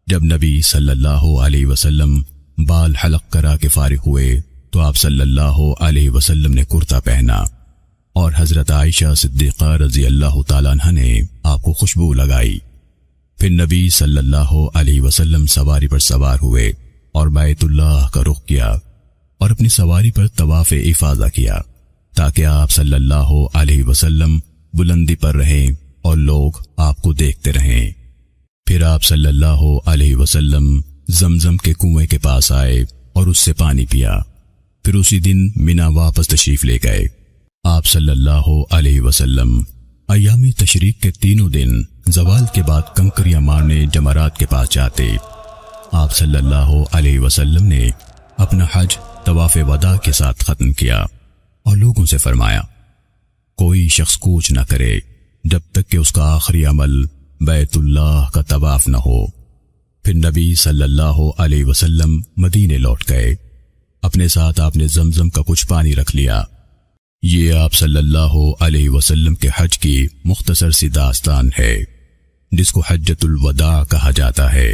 جب نبی صلی اللہ علیہ وسلم بال حلق کرا کے فارغ ہوئے تو آپ صلی اللہ علیہ وسلم نے کرتا پہنا اور حضرت عائشہ صدیقہ رضی اللہ تعالیٰ عنہ نے آپ کو خوشبو لگائی۔ پھر نبی صلی اللہ علیہ وسلم سواری پر سوار ہوئے اور بیت اللہ کا رخ کیا اور اپنی سواری پر طواف افاضہ کیا تاکہ آپ صلی اللہ علیہ وسلم بلندی پر رہیں اور لوگ آپ کو دیکھتے رہیں۔ پھر آپ صلی اللہ علیہ وسلم زمزم کے کنویں کے پاس آئے اور اس سے پانی پیا۔ پھر اسی دن منا واپس تشریف لے گئے۔ آپ صلی اللہ علیہ وسلم ایامی تشریق کے تینوں دن زوال کے بعد کنکریاں مارنے جمرات کے پاس جاتے۔ آپ صلی اللہ علیہ وسلم نے اپنا حج طواف وداع کے ساتھ ختم کیا اور لوگوں سے فرمایا، کوئی شخص کوچ نہ کرے جب تک کہ اس کا آخری عمل بیت اللہ کا طواف نہ ہو۔ پھر نبی صلی اللہ علیہ وسلم مدینے لوٹ گئے۔ اپنے ساتھ آپ نے زمزم کا کچھ پانی رکھ لیا۔ یہ آپ صلی اللہ علیہ وسلم کے حج کی مختصر سی داستان ہے جس کو حجۃ الوداع کہا جاتا ہے۔